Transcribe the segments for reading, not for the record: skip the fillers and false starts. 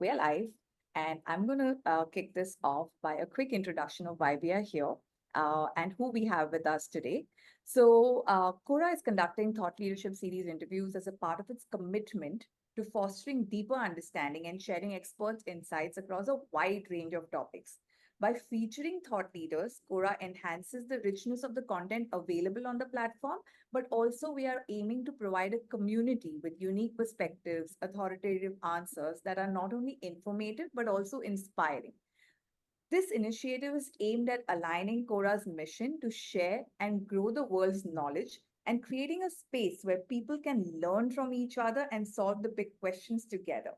we're live, and I'm going to kick this off by a quick introduction of why we are here and who we have with us today. Quora is conducting thought leadership series interviews as a part of its commitment to fostering deeper understanding and sharing expert insights across a wide range of topics. By featuring thought leaders, Quora enhances the richness of the content available on the platform, but also we are aiming to provide a community with unique perspectives, authoritative answers that are not only informative but also inspiring. This initiative is aimed at aligning Quora's mission to share and grow the world's knowledge and creating a space where people can learn from each other and solve the big questions together.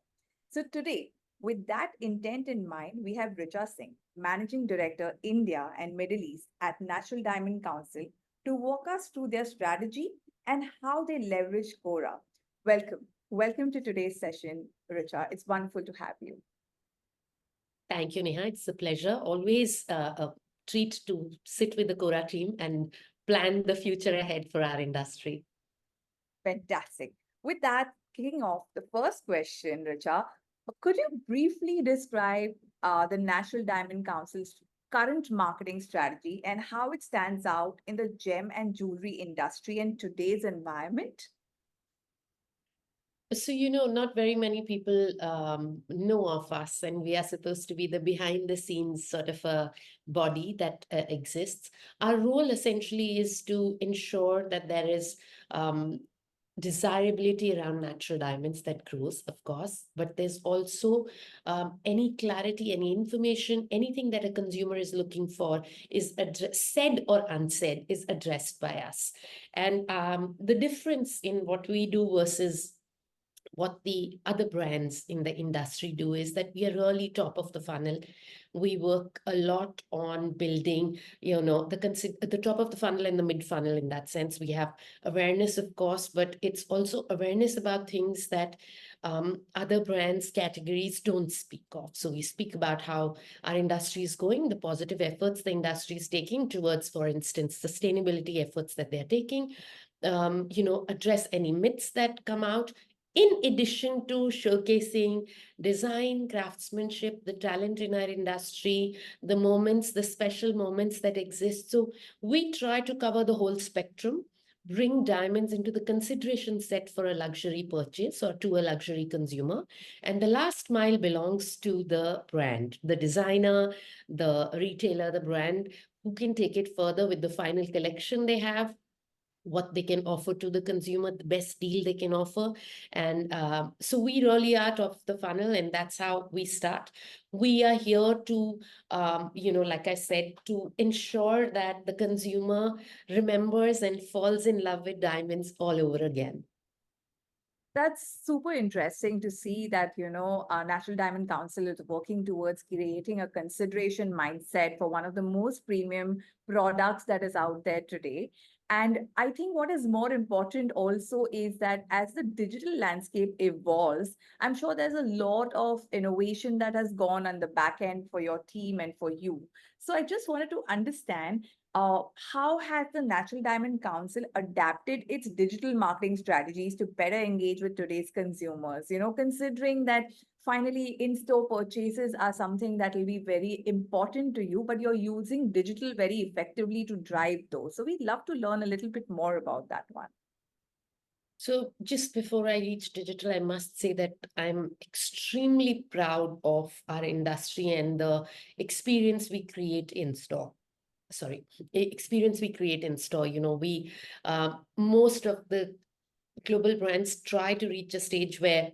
So, today, with that intent in mind, we have Richa Singh, Managing Director, India and Middle East at National Diamond Council, to walk us through their strategy and how they leverage Quora. Welcome. Welcome to today's session, Richa. It's wonderful to have you. Thank you, Neha. It's a pleasure. Always a treat to sit with the Quora team and plan the future ahead for our industry. Fantastic. With that, kicking off the first question, Richa, could you briefly describe the National Diamond Council's current marketing strategy and how it stands out in the gem and jewelry industry in today's environment? So, not very many people know of us, and we are supposed to be the behind the scenes sort of a body that exists. Our role essentially is to ensure that there is desirability around natural diamonds that grows, of course, but there's also any clarity, any information, anything that a consumer is looking for is said or unsaid is addressed by us. And the difference in what we do versus what the other brands in the industry do is that we are really top of the funnel. We work a lot on building, the top of the funnel and the mid funnel. In that sense, we have awareness, of course, but it's also awareness about things that other brands categories don't speak of. So we speak about how our industry is going, the positive efforts the industry is taking towards, for instance, sustainability efforts that they're taking, address any myths that come out, in addition to showcasing design, craftsmanship, the talent in our industry, the moments, the special moments that exist. So we try to cover the whole spectrum, bring diamonds into the consideration set for a luxury purchase or to a luxury consumer. And the last mile belongs to the brand, the designer, the retailer, the brand, who can take it further with the final collection they have, what they can offer to the consumer, the best deal they can offer. And so we really are top of the funnel, and that's how we start. We are here to, like I said, to ensure that the consumer remembers and falls in love with diamonds all over again. That's super interesting to see that, our National Diamond Council is working towards creating a consideration mindset for one of the most premium products that is out there today. And I think what is more important also is that as the digital landscape evolves, I'm sure there's a lot of innovation that has gone on the back end for your team and for you. So I just wanted to understand how has the National Diamond Council adapted its digital marketing strategies to better engage with today's consumers? Considering that finally in-store purchases are something that will be very important to you, but you're using digital very effectively to drive those. So we'd love to learn a little bit more about that one. So just before I reach digital, I must say that I'm extremely proud of our industry and the experience we create in store. Experience we create in store. We most of the global brands try to reach a stage where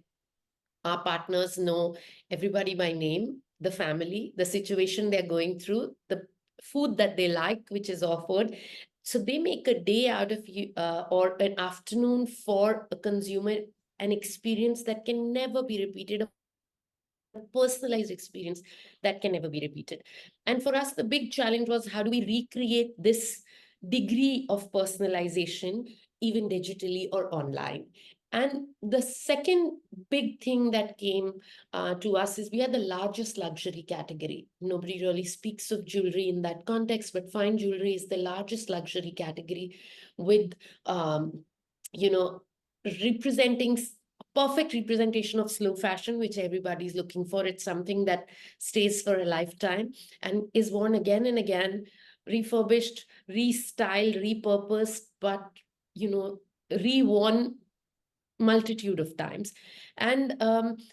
our partners know everybody by name, the family, the situation they're going through, the food that they like, which is offered. So they make a day out of you or an afternoon for a consumer, an experience that can never be repeated, a personalized experience that can never be repeated. And for us, the big challenge was, how do we recreate this degree of personalization, even digitally or online? And the second big thing that came to us is we are the largest luxury category. Nobody really speaks of jewelry in that context, but fine jewelry is the largest luxury category with, representing perfect representation of slow fashion, which everybody's looking for. It's something that stays for a lifetime and is worn again and again, refurbished, restyled, repurposed, but reworn multitude of times. And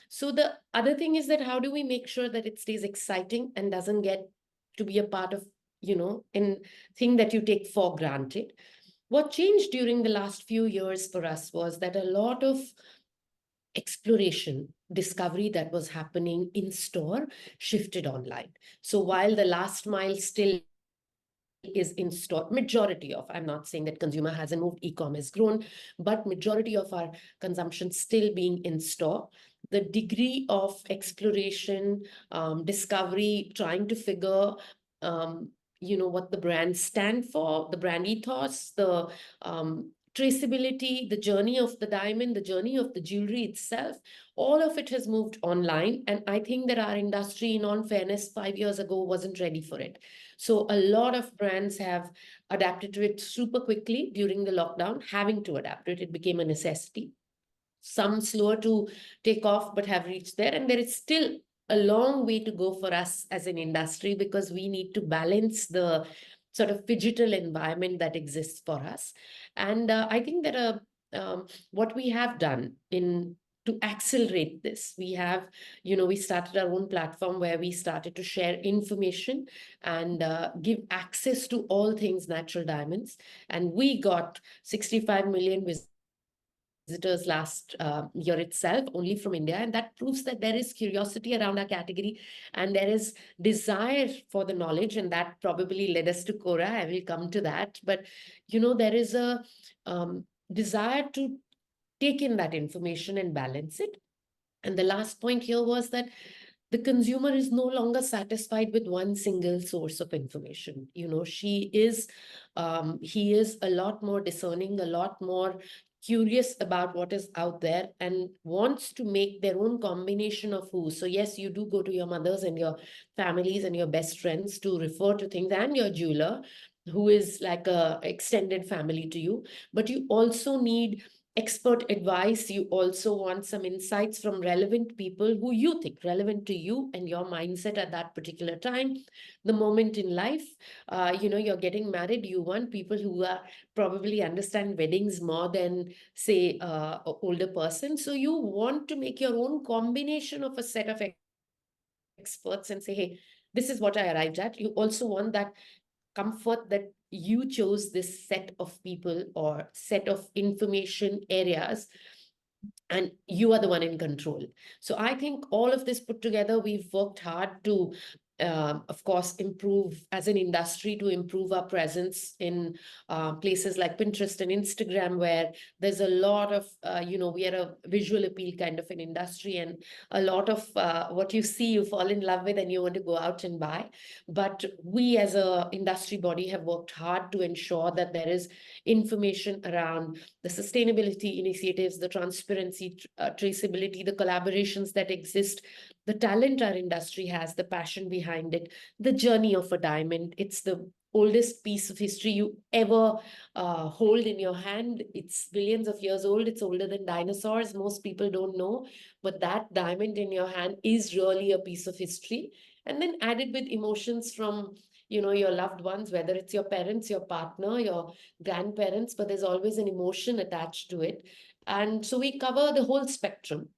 so the other thing is that how do we make sure that it stays exciting and doesn't get to be a part of, in thing that you take for granted. What changed during the last few years for us was that a lot of exploration, discovery that was happening in store shifted online. So while the last mile still is in store, majority of, I'm not saying that consumer hasn't moved, e-com has grown, but majority of our consumption still being in store, the degree of exploration, discovery, trying to figure what the brands stand for, the brand ethos, the traceability, the journey of the diamond, the journey of the jewelry itself, all of it has moved online. And I think that our industry, in all fairness, 5 years ago wasn't ready for it. So a lot of brands have adapted to it super quickly during the lockdown, having to adapt to it. It became a necessity. Some slower to take off, but have reached there. And there is still a long way to go for us as an industry, because we need to balance the sort of digital environment that exists for us. And I think that what we have done in to accelerate this, we started our own platform where we started to share information and give access to all things natural diamonds. And we got 65 million visitors last year itself, only from India. And that proves that there is curiosity around our category and there is desire for the knowledge. And that probably led us to Quora. I will come to that. But, there is a desire to take in that information and balance it. And the last point here was that the consumer is no longer satisfied with one single source of information. He is a lot more discerning, a lot more curious about what is out there, and wants to make their own combination of who. So yes, you do go to your mothers and your families and your best friends to refer to things, and your jeweler, who is like a extended family to you, but you also need expert advice. You also want some insights from relevant people who you think relevant to you and your mindset at that particular time, the moment in life. You're getting married, you want people who are probably understand weddings more than, say, a older person. So you want to make your own combination of a set of experts and say, hey, this is what I arrived at. You also want that comfort that you chose this set of people or set of information areas, and you are the one in control. So I think all of this put together, we've worked hard to of course improve as an industry, to improve our presence in places like Pinterest and Instagram, where there's a lot of we are a visual appeal kind of an industry, and a lot of what you see you fall in love with and you want to go out and buy. But we as a industry body have worked hard to ensure that there is information around the sustainability initiatives, the transparency, traceability, the collaborations that exist, the talent our industry has, the passion behind it, the journey of a diamond. It's the oldest piece of history you ever hold in your hand. It's billions of years old. It's older than dinosaurs. Most people don't know, but that diamond in your hand is really a piece of history. And then added with emotions from your loved ones, whether it's your parents, your partner, your grandparents, but there's always an emotion attached to it. And so we cover the whole spectrum.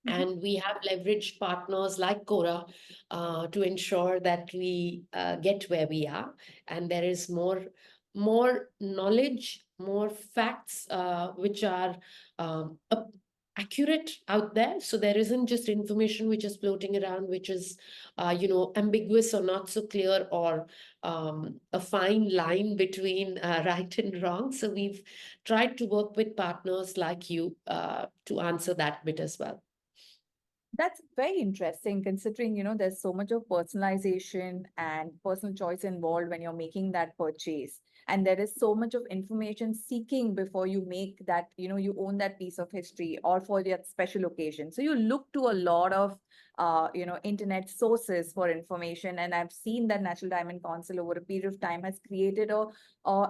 And we have leveraged partners like Quora to ensure that we get where we are. And there is more knowledge, more facts, which are accurate out there. So there isn't just information which is floating around, which is, ambiguous or not so clear, or a fine line between right and wrong. So we've tried to work with partners like you to answer that bit as well. That's very interesting, considering, there's so much of personalization and personal choice involved when you're making that purchase. And there is so much of information seeking before you make that, you own that piece of history or for that special occasion. So you look to a lot of internet sources for information. And I've seen that Natural Diamond Council over a period of time has created a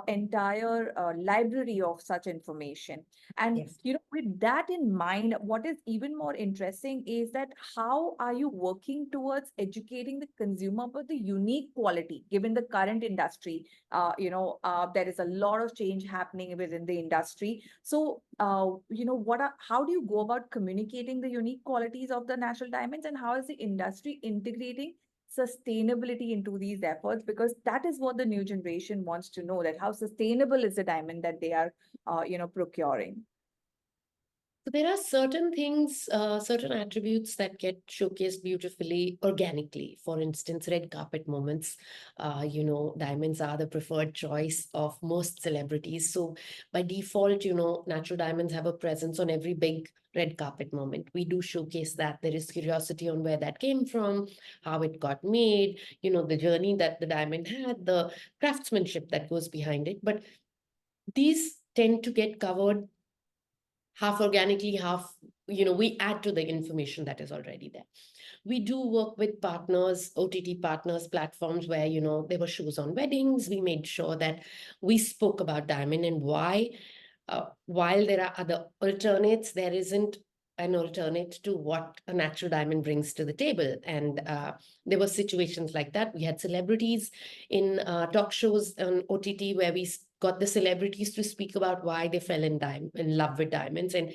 entire library of such information. And Yes. with that in mind, what is even more interesting is that how are you working towards educating the consumer about the unique quality, given the current industry? There is a lot of change happening within the industry. So, how do you go about communicating the unique qualities of the natural diamonds, and how is the industry integrating sustainability into these efforts? Because that is what the new generation wants to know, that how sustainable is the diamond that they are, procuring. So there are certain things, certain attributes that get showcased beautifully organically. For instance, red carpet moments. Diamonds are the preferred choice of most celebrities. So by default, natural diamonds have a presence on every big red carpet moment. We do showcase that. There is curiosity on where that came from, how it got made, the journey that the diamond had, the craftsmanship that goes behind it. But these tend to get covered half organically, half, we add to the information that is already there. We do work with partners, OTT partners, platforms where, there were shows on weddings. We made sure that we spoke about diamond and why, while there are other alternates, there isn't an alternate to what a natural diamond brings to the table. And there were situations like that. We had celebrities in talk shows on OTT where we got the celebrities to speak about why they fell in love with diamonds and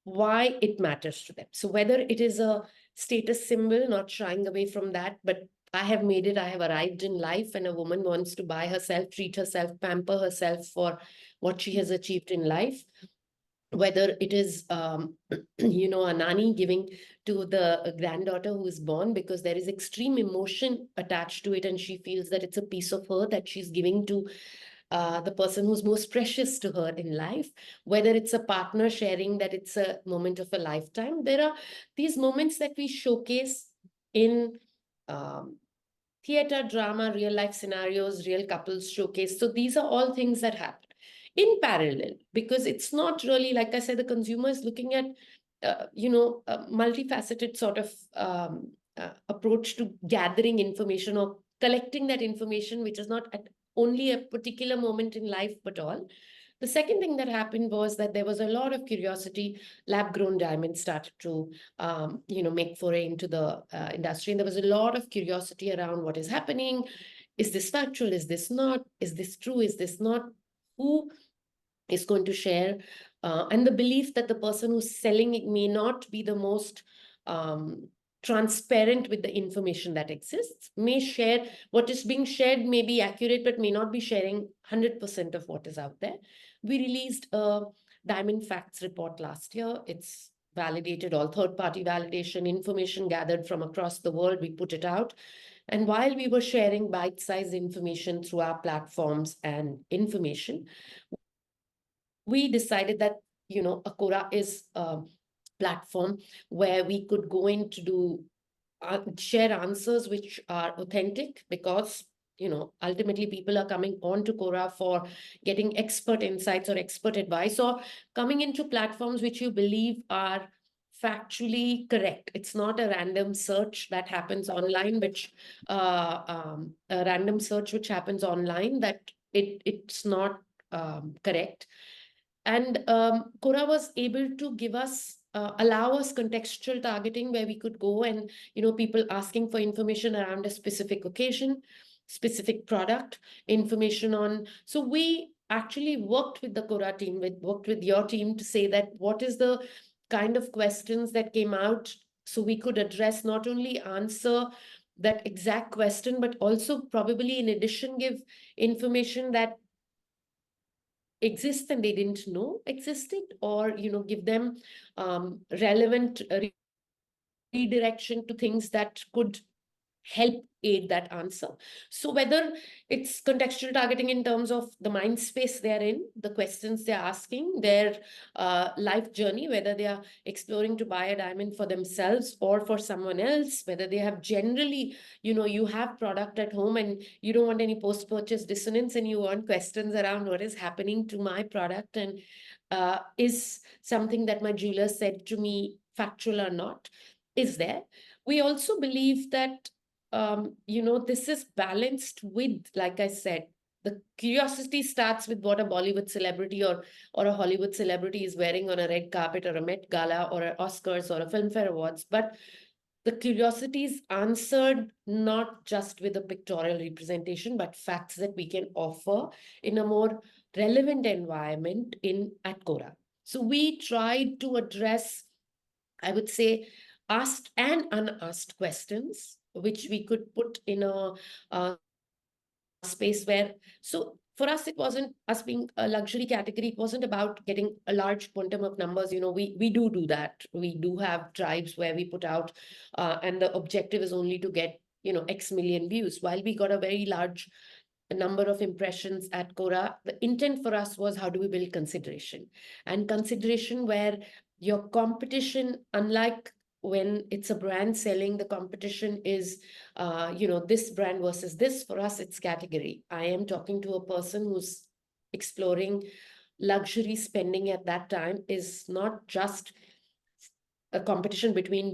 why it matters to them. So whether it is a status symbol, not shying away from that, but I have made it, I have arrived in life, and a woman wants to buy herself, treat herself, pamper herself for what she has achieved in life. Whether it is, a nanny giving to the granddaughter who is born because there is extreme emotion attached to it, and she feels that it's a piece of her that she's giving to the person who's most precious to her in life, whether it's a partner sharing that it's a moment of a lifetime. There are these moments that we showcase in um, theater, drama, real life scenarios, real couples showcase. So these are all things that happen in parallel, because it's not really, like I said, the consumer is looking at, a multifaceted sort of approach to gathering information or collecting that information, which is not at only a particular moment in life, but all. The second thing that happened was that there was a lot of curiosity. Lab-grown diamonds started to, make foray into the industry, and there was a lot of curiosity around what is happening. Is this factual? Is this not? Is this true? Is this not? Who is going to share? And the belief that the person who's selling it may not be the most transparent with the information that exists, may share what is being shared, may be accurate, but may not be sharing 100% of what is out there. We released a Diamond Facts report last year. It's validated, all third-party validation, information gathered from across the world. We put it out. And while we were sharing bite-sized information through our platforms and information, we decided that, a Quora is a platform where we could go in to do share answers which are authentic, because ultimately people are coming on to Quora for getting expert insights or expert advice, or coming into platforms which you believe are factually correct. It's not a random search that happens online, which a random search which happens online that it's not correct. And Quora was able to give us, allow us contextual targeting, where we could go and, people asking for information around a specific occasion, specific product, information on. So we actually worked with the Quora team, worked with your team to say that what is the kind of questions that came out, so we could address, not only answer that exact question, but also probably in addition give information that exist and they didn't know existed, or give them relevant redirection to things that could help aid that answer. So whether it's contextual targeting in terms of the mind space they're in, the questions they're asking, their life journey, whether they are exploring to buy a diamond for themselves or for someone else, whether they have generally, you have product at home and you don't want any post-purchase dissonance, and you want questions around what is happening to my product, and is something that my jeweler said to me factual or not, is there. We also believe that, this is balanced with, like I said, the curiosity starts with what a Bollywood celebrity or a Hollywood celebrity is wearing on a red carpet or a Met Gala or an Oscars or a Filmfare Awards. But the curiosity is answered not just with a pictorial representation, but facts that we can offer in a more relevant environment in at Quora. So we tried to address, I would say, asked and unasked questions, which we could put in a space where, so for us, it wasn't us being a luxury category. It wasn't about getting a large quantum of numbers. We do that. We do have tribes where we put out, and the objective is only to get, X million views. While we got a very large number of impressions at Quora, the intent for us was how do we build consideration, and consideration where your competition, unlike when it's a brand selling, the competition is, this brand versus this. For us, it's category. I am talking to a person who's exploring luxury spending at that time, is not just a competition between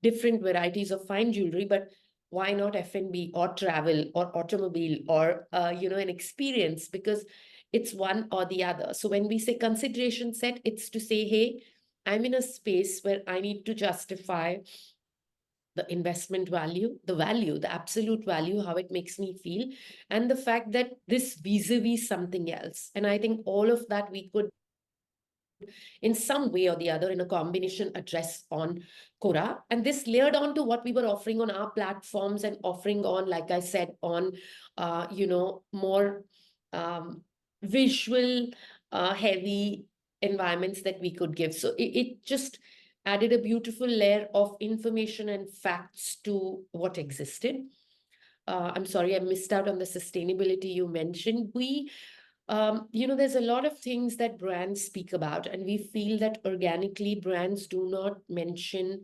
different varieties of fine jewelry, but why not F&B or travel or automobile or an experience, because it's one or the other. So when we say consideration set, it's to say, hey, I'm in a space where I need to justify the investment value, the absolute value, how it makes me feel, and the fact that this vis-a-vis something else. And I think all of that we could, in some way or the other, in a combination, address on Quora. And this layered on to what we were offering on our platforms and offering on, like I said, on, more um, visual, heavy environments that we could give. So it just added a beautiful layer of information and facts to what existed. I'm sorry, I missed out on the sustainability you mentioned. There's a lot of things that brands speak about, and we feel that organically brands do not mention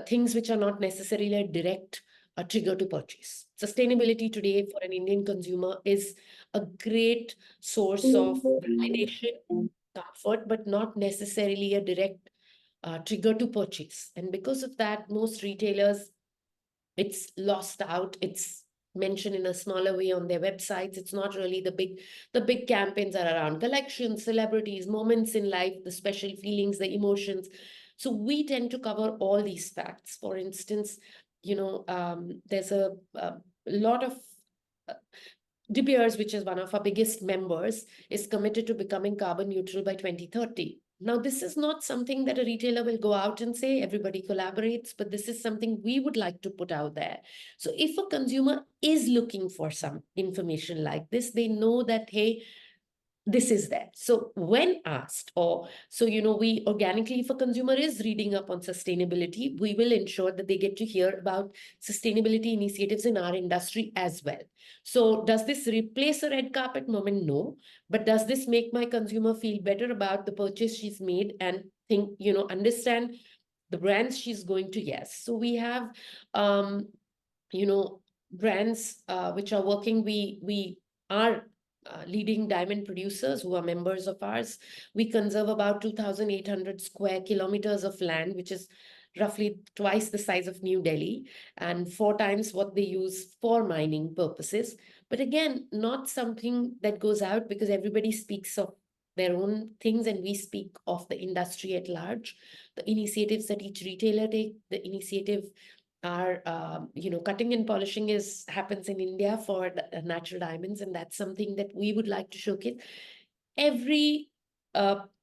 things which are not necessarily a direct trigger to purchase. Sustainability today for an Indian consumer is a great source of validation, comfort, but not necessarily a direct trigger to purchase. And because of that, most retailers, it's lost out. It's mentioned in a smaller way on their websites. It's not really the big campaigns are around collections, celebrities, moments in life, the special feelings, the emotions. So we tend to cover all these facts. For instance, there's a lot of uh, De Beers, which is one of our biggest members, is committed to becoming carbon neutral by 2030. Now, this is not something that a retailer will go out and say, everybody collaborates, but this is something we would like to put out there. So if a consumer is looking for some information like this, they know that, hey, this is there. So when asked, or so, we organically, if a consumer is reading up on sustainability, we will ensure that they get to hear about sustainability initiatives in our industry as well. So does this replace a red carpet moment? No. But does this make my consumer feel better about the purchase she's made and think, understand the brands she's going to? Yes. So we have, you know, brands which are working. We are leading diamond producers who are members of ours. We conserve about 2,800 square kilometers of land, which is roughly twice the size of New Delhi and 4 times what they use for mining purposes. But again, not something that goes out because everybody speaks of their own things and we speak of the industry at large. The initiatives that each retailer take, the initiative our cutting and polishing is happens in India for the natural diamonds, and that's something that we would like to showcase. Every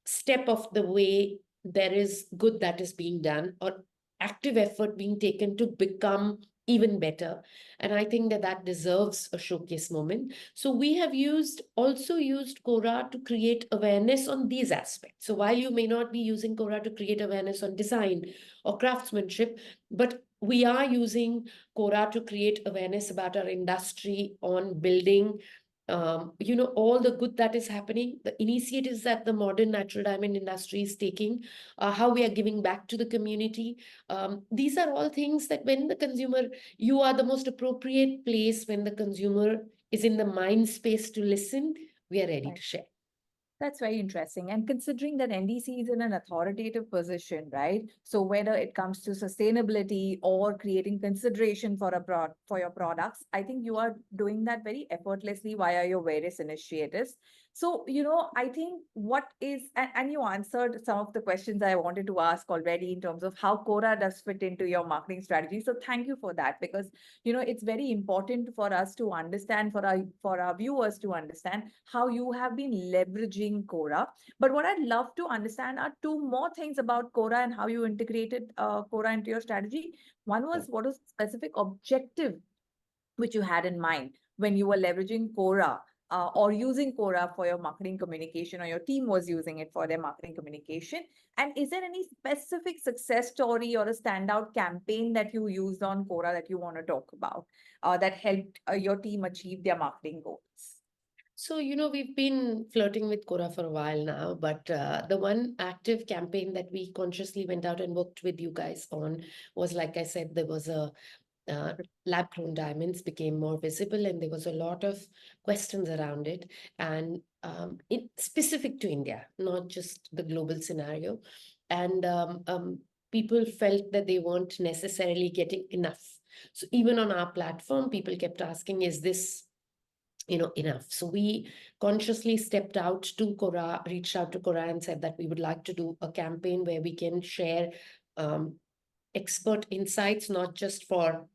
step of the way there is good that is being done or active effort being taken to become even better, and I think that that deserves a showcase moment. So we have used Quora to create awareness on these aspects. So while you may not be using Quora to create awareness on design or craftsmanship, but we are using Quora to create awareness about our industry on building, all the good that is happening, the initiatives that the modern natural diamond industry is taking, how we are giving back to the community. These are all things that when the consumer, you are the most appropriate place when the consumer is in the mind space to listen, we are ready Right. to share. That's very interesting. And considering that NDC is in an authoritative position, right? So whether it comes to sustainability or creating consideration for for your products, I think you are doing that very effortlessly via your various initiatives. So, I think what is, and you answered some of the questions I wanted to ask already in terms of how Quora does fit into your marketing strategy. So thank you for that, because it's very important for us to understand, for our viewers to understand how you have been leveraging Quora. But what I'd love to understand are two more things about Quora and how you integrated Quora into your strategy. One was, what was the specific objective which you had in mind when you were leveraging Quora, or using Quora for your marketing communication, or your team was using it for their marketing communication? And is there any specific success story or a standout campaign that you used on Quora that you want to talk about, that helped your team achieve their marketing goals? So, we've been flirting with Quora for a while now, but the one active campaign that we consciously went out and worked with you guys on was, like I said, there was a lab-grown diamonds became more visible, and there was a lot of questions around it, and it specific to India, not just the global scenario. And people felt that they weren't necessarily getting enough. So even on our platform, people kept asking, is this enough? So we consciously stepped out to Quora, reached out to Quora and said that we would like to do a campaign where we can share expert insights, not just for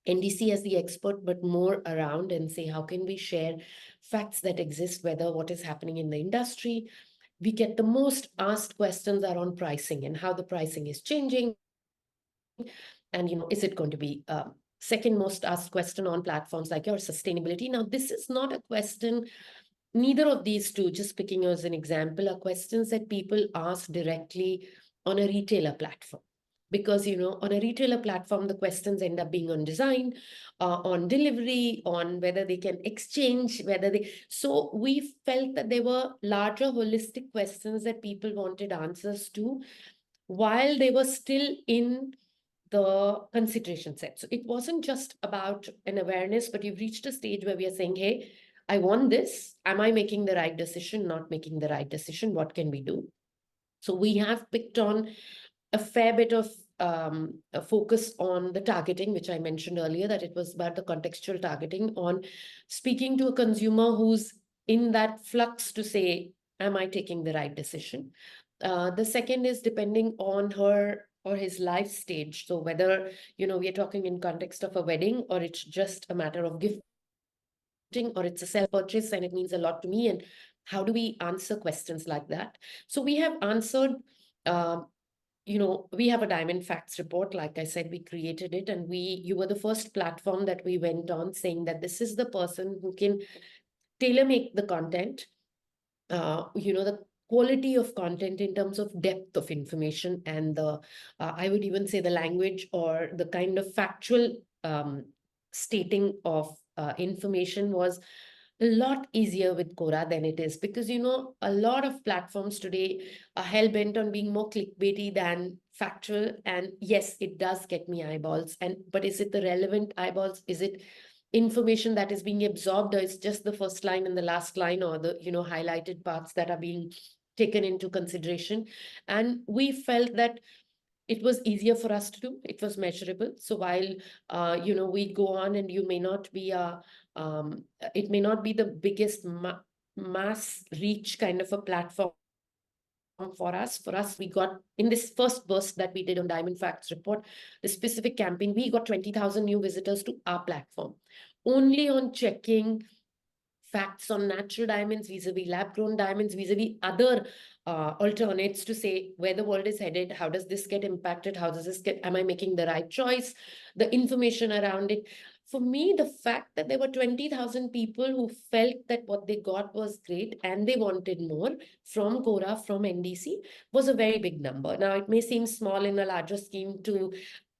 NDC as the expert, but more around, and say, how can we share facts that exist, whether what is happening in the industry. We get the most asked questions are on pricing and how the pricing is changing. And, is it going to be second most asked question on platforms like your sustainability? Now, this is not a question, neither of these two, just picking as an example, are questions that people ask directly on a retailer platform. Because, on a retailer platform, the questions end up being on design, on delivery, on whether they can exchange, so we felt that there were larger holistic questions that people wanted answers to while they were still in the consideration set. So it wasn't just about an awareness, but you've reached a stage where we are saying, hey, I want this. Am I making the right decision? Not making the right decision? What can we do? So we have picked on a fair bit of a focus on the targeting, which I mentioned earlier, that it was about the contextual targeting on speaking to a consumer who's in that flux to say, am I taking the right decision? The second is depending on her or his life stage. So whether, we are talking in context of a wedding, or it's just a matter of gifting, or it's a self-purchase and it means a lot to me, and how do we answer questions like that? So we have answered, we have a diamond facts report. Like I said, we created it, and you were the first platform that we went on saying that this is the person who can tailor make the content, the quality of content in terms of depth of information, and I would even say the language or the kind of factual stating of information was a lot easier with Quora than it is, because a lot of platforms today are hell-bent on being more clickbaity than factual. And yes, it does get me eyeballs, but is it the relevant eyeballs? Is it information that is being absorbed, or it's just the first line and the last line, or the highlighted parts that are being taken into consideration? And we felt that it was easier for us to do. It was measurable. So while we go on, and you may not be it may not be the biggest mass reach kind of a platform for us. We got, in this first burst that we did on Diamond Facts Report, the specific campaign, we got 20,000 new visitors to our platform, only on checking facts on natural diamonds vis-a-vis lab-grown diamonds, vis-a-vis other alternates, to say where the world is headed, how does this get impacted, am I making the right choice, the information around it. For me, the fact that there were 20,000 people who felt that what they got was great and they wanted more from Quora, from NDC, was a very big number. Now, it may seem small in a larger scheme to,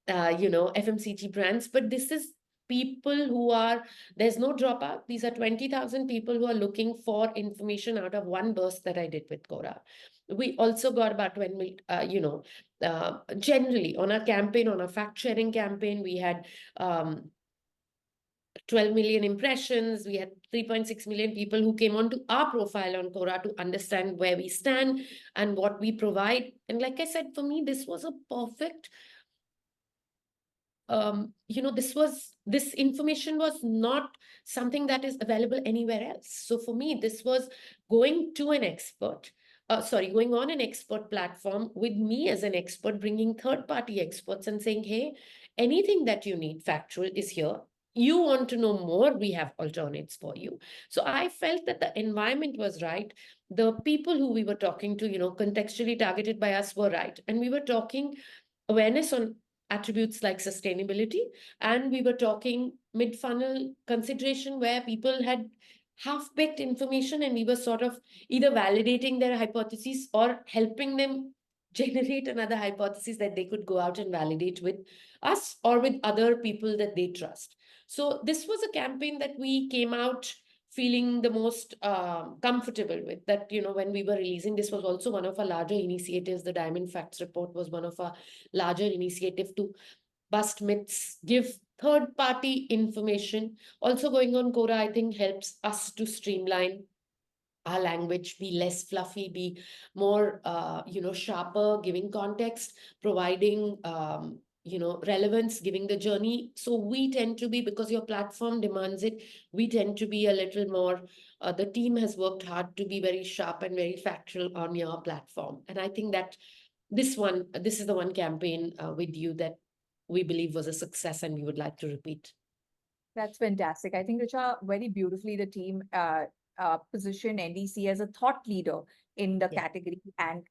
FMCG brands, but this is people who are, there's no dropout. These are 20,000 people who are looking for information out of one burst that I did with Quora. We also got about 20, generally on a campaign, on a fact sharing campaign, we had 12 million impressions. We had 3.6 million people who came onto our profile on Quora to understand where we stand and what we provide. And like I said, for me, this was a perfect this information was not something that is available anywhere else. So for me, this was going to an expert, going on an expert platform with me as an expert, bringing third party experts and saying, hey, anything that you need factual is here. You want to know more, we have alternates for you. So I felt that the environment was right. The people who we were talking to, contextually targeted by us, were right. And we were talking awareness on attributes like sustainability, and we were talking mid funnel consideration where people had half baked information, and we were sort of either validating their hypotheses or helping them generate another hypothesis that they could go out and validate with us or with other people that they trust. So this was a campaign that we came out feeling the most comfortable with. That, when we were releasing, this was also one of our larger initiatives. The Diamond Facts report was one of our larger initiative to bust myths, give third party information. Also, going on Quora, I think, helps us to streamline our language, be less fluffy, be more sharper, giving context, providing relevance, giving the journey. So we tend to be, because your platform demands it, we tend to be a little more, the team has worked hard to be very sharp and very factual on your platform. And I think that this is the one campaign with you that we believe was a success and we would like to repeat. That's fantastic. I think, Richa, very beautifully the team positioned NDC as a thought leader in the Yeah. category and,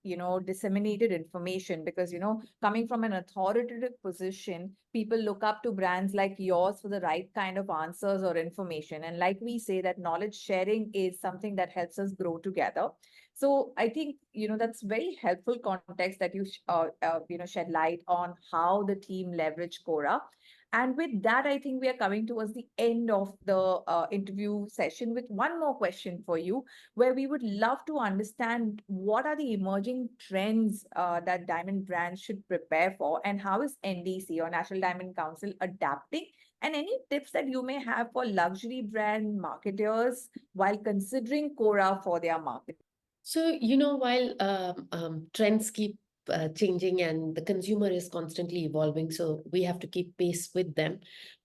disseminated information because, coming from an authoritative position, people look up to brands like yours for the right kind of answers or information. And like we say, that knowledge sharing is something that helps us grow together. So I think, that's very helpful context that shed light on how the team leverage Quora. And with that, I think we are coming towards the end of the interview session with one more question for you, where we would love to understand what are the emerging trends that diamond brands should prepare for, and how is NDC or National Diamond Council adapting? And any tips that you may have for luxury brand marketers while considering Quora for their marketing? So, while trends keep changing and the consumer is constantly evolving, so we have to keep pace with them.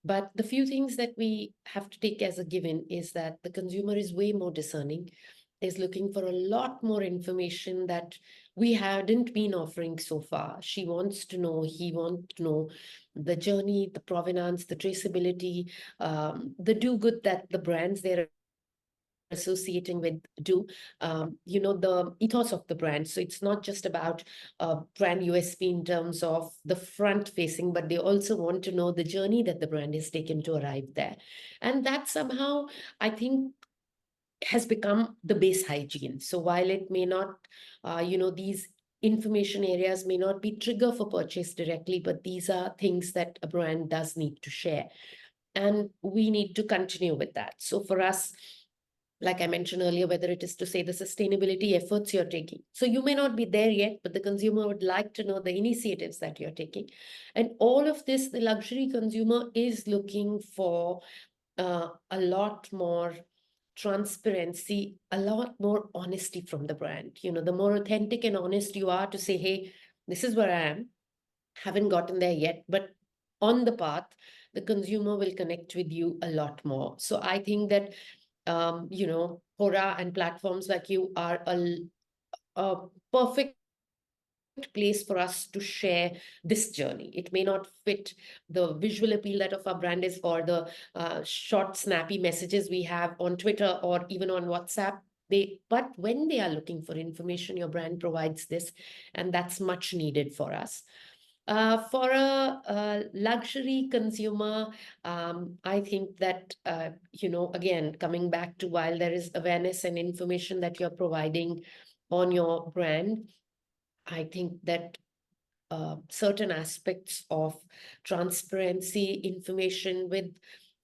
But the few things that we have to take as a given is that the consumer is way more discerning, is looking for a lot more information that we hadn't been offering so far. She wants to know, he wants to know the journey, the provenance, the traceability, the do good that the brands they're associating with do, the ethos of the brand. So it's not just about brand USP in terms of the front facing, but they also want to know the journey that the brand has taken to arrive there. And that somehow, I think, has become the base hygiene. So while it may not, these information areas may not be trigger for purchase directly, but these are things that a brand does need to share. And we need to continue with that. So for us, like I mentioned earlier, whether it is to say the sustainability efforts you're taking. So you may not be there yet, but the consumer would like to know the initiatives that you're taking. And all of this, the luxury consumer is looking for a lot more transparency, a lot more honesty from the brand. The more authentic and honest you are to say, hey, this is where I am, haven't gotten there yet, but on the path, the consumer will connect with you a lot more. So I think that Quora and platforms like you are a perfect place for us to share this journey. It may not fit the visual appeal that of our brand is, or the short, snappy messages we have on Twitter or even on WhatsApp. But when they are looking for information, your brand provides this, and that's much needed for us. For a luxury consumer, I think that, again, coming back to, while there is awareness and information that you're providing on your brand, I think that certain aspects of transparency, information with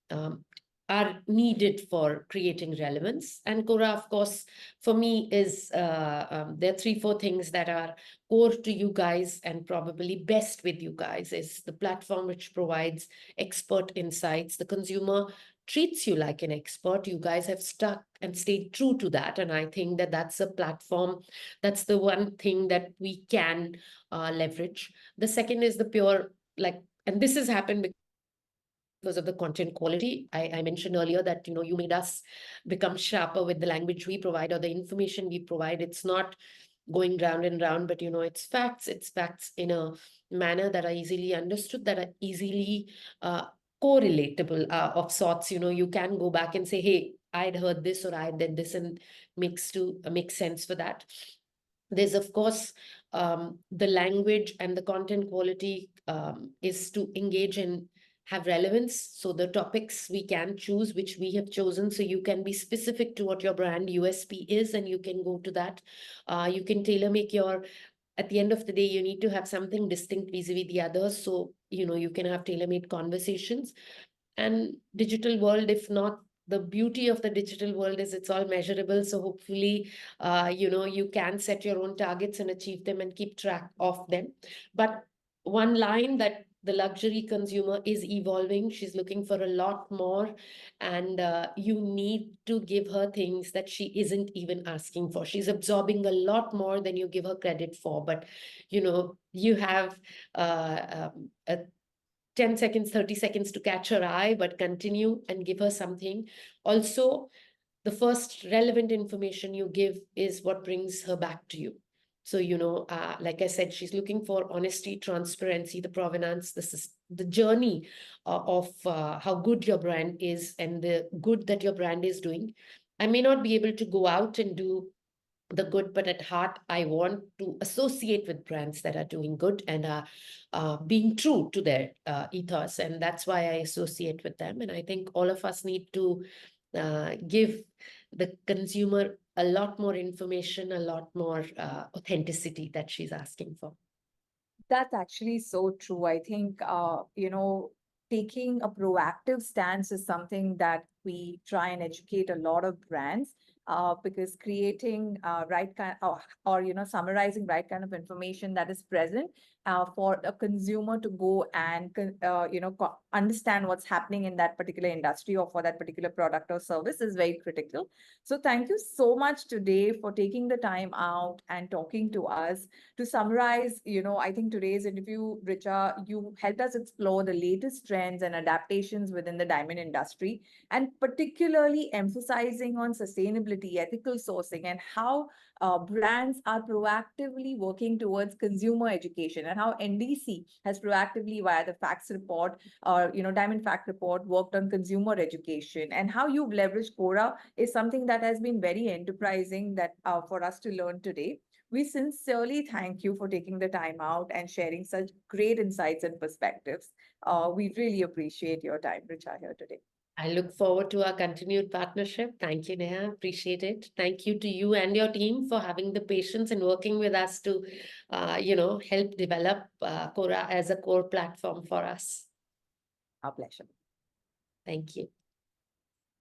um, are needed for creating relevance. And Quora, of course, for me is there are 3-4 things that are core to you guys and probably best with you guys. Is the platform which provides expert insights. The consumer treats you like an expert. You guys have stuck and stayed true to that. And I think that that's a platform, that's the one thing that we can leverage. The second is the pure, like, and this has happened because of the content quality. I mentioned earlier that, you made us become sharper with the language we provide or the information we provide. It's not going round and round, but it's facts in a manner that are easily understood, that are easily uh, correlatable, of sorts. You can go back and say, hey, I'd heard this or I did this, and makes sense for that. There's, of course, the language and the content quality is to engage and have relevance. So the topics we can choose, which we have chosen, so you can be specific to what your brand USP is, and you can go to that. You can tailor make your, at the end of the day, you need to have something distinct vis-a-vis the others. So, you can have tailor-made conversations. And digital world, if not, the beauty of the digital world is it's all measurable. So hopefully, you can set your own targets and achieve them and keep track of them. But one line, that the luxury consumer is evolving. She's looking for a lot more, and you need to give her things that she isn't even asking for. She's absorbing a lot more than you give her credit for. But you have a 10 seconds, 30 seconds to catch her eye, but continue and give her something. Also, the first relevant information you give is what brings her back to you. So, like I said, she's looking for honesty, transparency, the provenance, the journey of how good your brand is and the good that your brand is doing. I may not be able to go out and do the good, but at heart, I want to associate with brands that are doing good and are being true to their ethos. And that's why I associate with them. And I think all of us need to give the consumer a lot more information, a lot more authenticity that she's asking for. That's actually so true. I think, taking a proactive stance is something that we try and educate a lot of brands, because creating right kind or, summarizing right kind of information that is present for a consumer to go and, understand what's happening in that particular industry or for that particular product or service is very critical. So thank you so much today for taking the time out and talking to us. To summarize, I think today's interview, Richa, you helped us explore the latest trends and adaptations within the diamond industry, and particularly emphasizing on sustainability, ethical sourcing, and how brands are proactively working towards consumer education, and how NDC has proactively, via the facts report or, Diamond Fact Report, worked on consumer education, and how you've leveraged Quora is something that has been very enterprising that for us to learn today. We sincerely thank you for taking the time out and sharing such great insights and perspectives. We really appreciate your time, Richa, here today. I look forward to our continued partnership. Thank you, Neha. Appreciate it. Thank you to you and your team for having the patience and working with us to, help develop Quora as a core platform for us. Our pleasure. Thank you.